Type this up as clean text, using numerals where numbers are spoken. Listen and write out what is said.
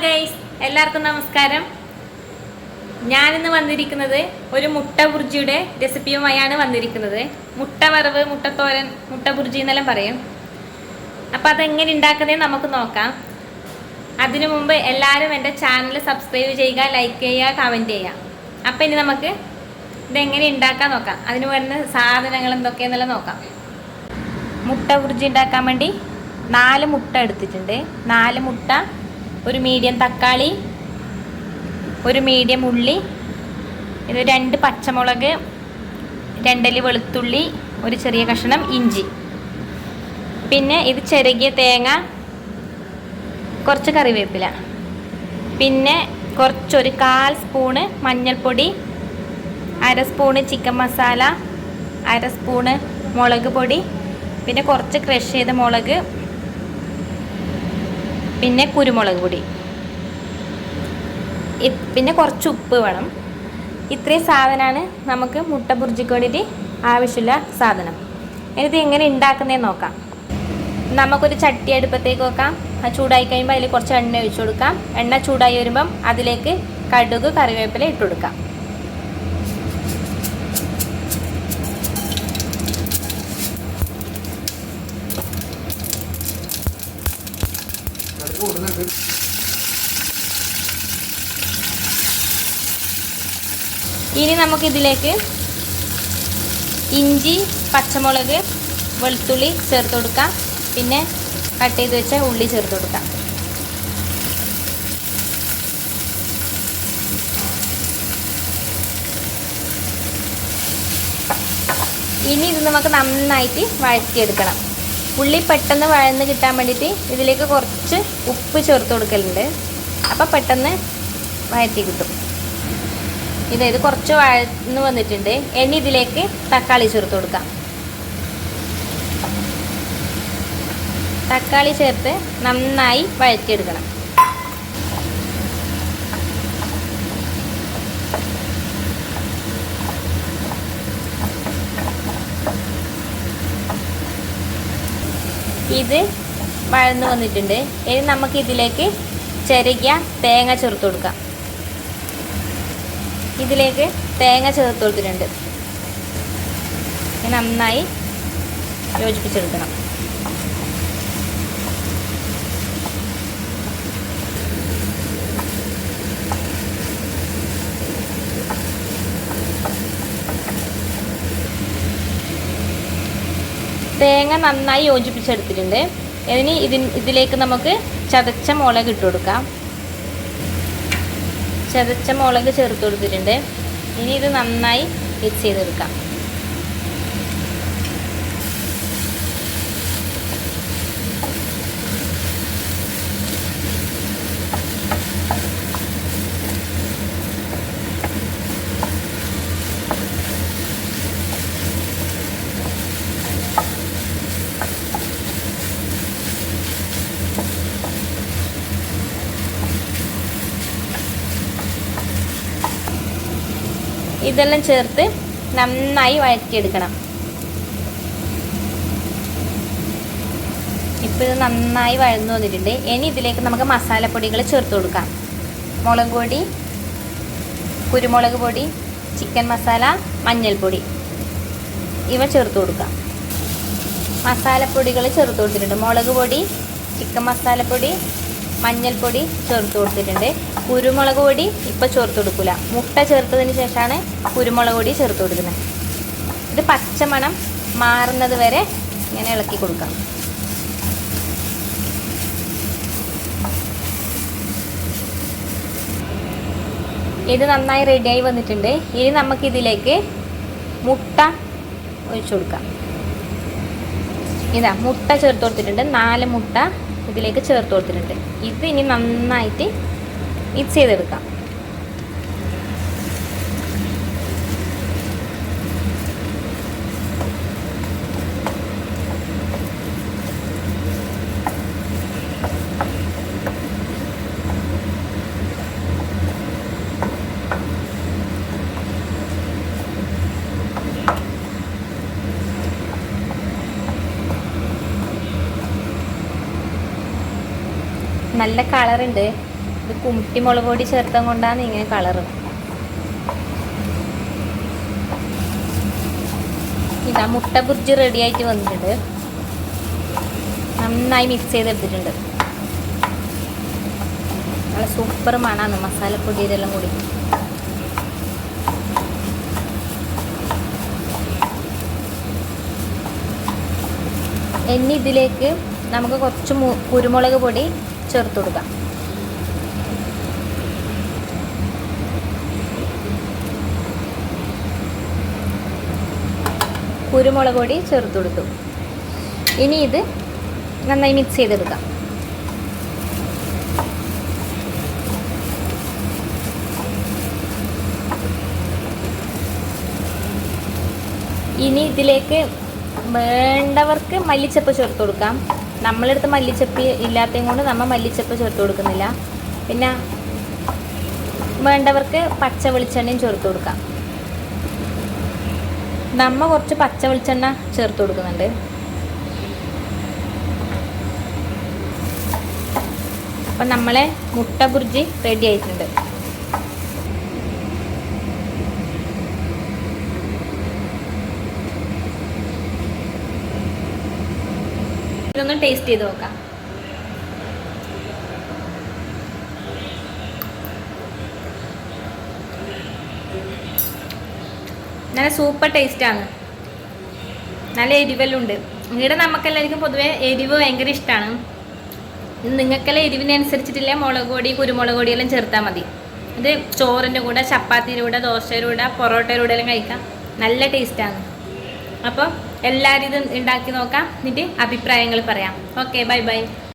Guys, എല്ലാവർക്കും നമസ്കാരം. ഞാനിന്ന് വന്നിരിക്കുന്നത് ഒരു മുട്ട ബുർജിയുടെ റെസിപ്പിയുമായാണ് വന്നിരിക്കുന്നത്. മുട്ട വറവ്, മുട്ടത്തോരൻ, മുട്ട ബുർജി എന്നെല്ലാം പറയും. അപ്പം അതെങ്ങനെ ഉണ്ടാക്കുന്നതെന്ന് നമുക്ക് നോക്കാം. അതിനു മുമ്പ് എല്ലാവരും എൻ്റെ ചാനൽ സബ്സ്ക്രൈബ് ചെയ്യുക, ലൈക്ക് ചെയ്യുക, കമൻറ്റ് ചെയ്യുക. അപ്പം ഇനി നമുക്ക് ഇതെങ്ങനെ ഉണ്ടാക്കാൻ നോക്കാം. അതിന് വേണ്ട സാധനങ്ങൾ എന്തൊക്കെയാണെന്നെല്ലാം നോക്കാം. മുട്ട ബുർജി ഉണ്ടാക്കാൻ വേണ്ടി 4 മുട്ട എടുത്തിട്ടുണ്ട്. 4 മുട്ട, ഒരു മീഡിയം തക്കാളി, ഒരു മീഡിയം ഉള്ളി, ഇത് 2 പച്ചമുളക്, 2 അല്ലി വെളുത്തുള്ളി, ഒരു ചെറിയ കഷ്ണം ഇഞ്ചി, പിന്നെ ഇത് ചിരകിയ തേങ്ങ, കുറച്ച് കറിവേപ്പില, പിന്നെ കുറച്ചൊരു 1/4 സ്പൂണ് മഞ്ഞൾപ്പൊടി, 1/2 സ്പൂണ് ചിക്കൻ മസാല, 1/2 സ്പൂണ് മുളക് പൊടി, പിന്നെ കുറച്ച് ക്രഷ് ചെയ്ത മുളക്, പിന്നെ കുരുമുളക് പൊടി, പിന്നെ കുറച്ച് ഉപ്പ് വേണം. ഇത്രയും സാധനമാണ് നമുക്ക് മുട്ട ബുർജിക്ക് വേണ്ടിയിട്ട് ആവശ്യമുള്ള സാധനം. ഇത് എങ്ങനെ ഉണ്ടാക്കുന്നതെന്ന് നോക്കാം. നമുക്കൊരു ചട്ടി അടുപ്പത്തേക്ക് വെക്കാം. ചൂടായി കഴിയുമ്പോൾ അതിൽ കുറച്ച് എണ്ണ ഒഴിച്ചു കൊടുക്കാം. എണ്ണ ചൂടായി വരുമ്പം അതിലേക്ക് കടുക്, കറിവേപ്പില ഇട്ട് കൊടുക്കാം. ഇനി നമുക്കിതിലേക്ക് ഇഞ്ചി, പച്ചമുളക്, വെളുത്തുള്ളി ചേർത്ത് കൊടുക്കാം. പിന്നെ കട്ട് ചെയ്ത് വെച്ച ഉള്ളി ചേർത്ത് കൊടുക്കാം. ഇനി ഇത് നമുക്ക് നന്നായിട്ട് വഴറ്റിയെടുക്കണം. ഉള്ളി പെട്ടെന്ന് വഴന്ന് കിട്ടാൻ വേണ്ടിയിട്ട് ഇതിലേക്ക് കുറച്ച് ഉപ്പ് ചേർത്ത് കൊടുക്കലുണ്ട്. അപ്പോൾ പെട്ടെന്ന് വഴറ്റി കിട്ടും. ഇത് കുറച്ച് വഴന്ന് വന്നിട്ടുണ്ട്. ഇനി ഇതിലേക്ക് തക്കാളി ചേർത്ത് കൊടുക്കാം. തക്കാളി ചേർത്ത് നന്നായി വഴറ്റിയെടുക്കണം. ഇത് വഴന്ന് വന്നിട്ടുണ്ട്. ഇനി നമുക്ക് ഇതിലേക്ക് ചിരകിയ തേങ്ങ ചേർത്ത് കൊടുക്കാം. ഇതിലേക്ക് തേങ്ങ ചേർത്ത് കൊടുത്തിട്ടുണ്ട്. നന്നായി യോജിപ്പിച്ചെടുക്കണം. തേങ്ങ നന്നായി യോജിപ്പിച്ചെടുത്തിട്ടുണ്ട്. ഇതിലേക്ക് നമുക്ക് ചതച്ച മുളക് ഇട്ട് കൊടുക്കാം. ചതച്ച മുളക് ചേർത്ത് കൊടുത്തിട്ടുണ്ട്. ഇനി ഇത് നന്നായി മിക്സ് ചെയ്തെടുക്കാം. ഇതെല്ലാം ചേർത്ത് നന്നായി വഴറ്റിയെടുക്കണം. ഇപ്പോൾ ഇത് നന്നായി വഴന്നു വന്നിട്ടുണ്ട്. ഇനി ഇതിലേക്ക് നമുക്ക് മസാലപ്പൊടികൾ ചേർത്ത് കൊടുക്കാം. മുളക് പൊടി, കുരുമുളക് പൊടി, ചിക്കൻ മസാല, മഞ്ഞൾപ്പൊടി ഇവ ചേർത്ത് കൊടുക്കാം. മസാലപ്പൊടികൾ ചേർത്ത് കൊടുത്തിട്ടുണ്ട്. മുളക് പൊടി, ചിക്കൻ മസാലപ്പൊടി, മഞ്ഞൾപ്പൊടി ചേർത്ത് കൊടുത്തിട്ടുണ്ട്. കുരുമുളക് പൊടി ഇപ്പോൾ ചേർത്ത് കൊടുക്കില്ല. മുട്ട ചേർത്തതിന് ശേഷമാണ് കുരുമുളക് പൊടി ചേർത്ത് കൊടുക്കുന്നത്. ഇത് പച്ചമണം മാറുന്നത് വരെ ഇങ്ങനെ ഇളക്കി കൊടുക്കാം. ഇത് നന്നായി റെഡിയായി വന്നിട്ടുണ്ട്. ഇനി നമുക്കിതിലേക്ക് മുട്ട ഒഴിച്ചു കൊടുക്കാം. ഇതാ മുട്ട ചേർത്ത് കൊടുത്തിട്ടുണ്ട്. 4 മുട്ട ഇതിലേക്ക് ചേർത്ത് കൊടുത്തിട്ടുണ്ട്. ഇത് ഇനി നന്നായിട്ട് മിക്സ് ചെയ്തെടുക്കാം. നല്ല കളറുണ്ട്. ഇത് കുമിട്ടി മുളക് പൊടി ചേർത്തം കൊണ്ടാണ് ഇങ്ങനെ കളറ്. ഇതാ മുട്ട ബുർജി റെഡി ആയിട്ട് വന്നിട്ടുണ്ട്. നന്നായി മിക്സ് ചെയ്തെടുത്തിട്ടുണ്ട്. നല്ല സൂപ്പർ മണമാണ് മസാലപ്പൊടി ഇതെല്ലാം കൂടി. ഇനി ഇതിലേക്ക് നമുക്ക് കുറച്ച് കുരുമുളക് പൊടി ചേർത്ത് കൊടുക്കാം. കുരുമുളക് പൊടി ചേർത്ത് കൊടുത്തു. ഇനി ഇത് നന്നായി മിക്സ് ചെയ്തെടുക്കാം. ഇനി ഇതിലേക്ക് വേണ്ടവർക്ക് മല്ലിച്ചപ്പ് ചേർത്ത് കൊടുക്കാം. നമ്മളെടുത്ത് മല്ലിച്ചപ്പ് ഇല്ലാത്തതും കൊണ്ട് നമ്മൾ മല്ലിച്ചപ്പ് ചേർത്ത് കൊടുക്കുന്നില്ല. പിന്നെ വേണ്ടവർക്ക് പച്ച വെളിച്ചെണ്ണയും ചേർത്ത് കൊടുക്കാം. നമ്മ കുറച്ച് പച്ച വെളിച്ചെണ്ണ ചേർത്ത് കൊടുക്കുന്നുണ്ട്. അപ്പം നമ്മളെ മുട്ട ബുർജി റെഡി ആയിട്ടുണ്ട്. ഇതൊന്ന് ടേസ്റ്റ് ചെയ്ത് നോക്കാം. നല്ല സൂപ്പർ ടേസ്റ്റാണ്. നല്ല എരിവെല്ലുണ്ട്. ഇവിടെ നമുക്കെല്ലാവർക്കും പൊതുവെ എരിവ് ഭയങ്കര ഇഷ്ടമാണ്. നിങ്ങൾക്കെല്ലാം എരിവിനനുസരിച്ചിട്ടില്ല മുളക് പൊടി കുരുമുളക് പൊടിയെല്ലാം ചേർത്താൽ മതി. ഇത് ചോറിൻ്റെ കൂടെ ചപ്പാത്തിയുടെ കൂടെ ദോശയുടെ കൂടെ പൊറോട്ടയുടെ കൂടെ എല്ലാം കഴിക്കാം. നല്ല ടേസ്റ്റാണ്. അപ്പോൾ എല്ലാവരും ഇത് ഉണ്ടാക്കി നോക്കാം. എന്നിട്ട് അഭിപ്രായങ്ങൾ പറയാം. Okay, bye bye.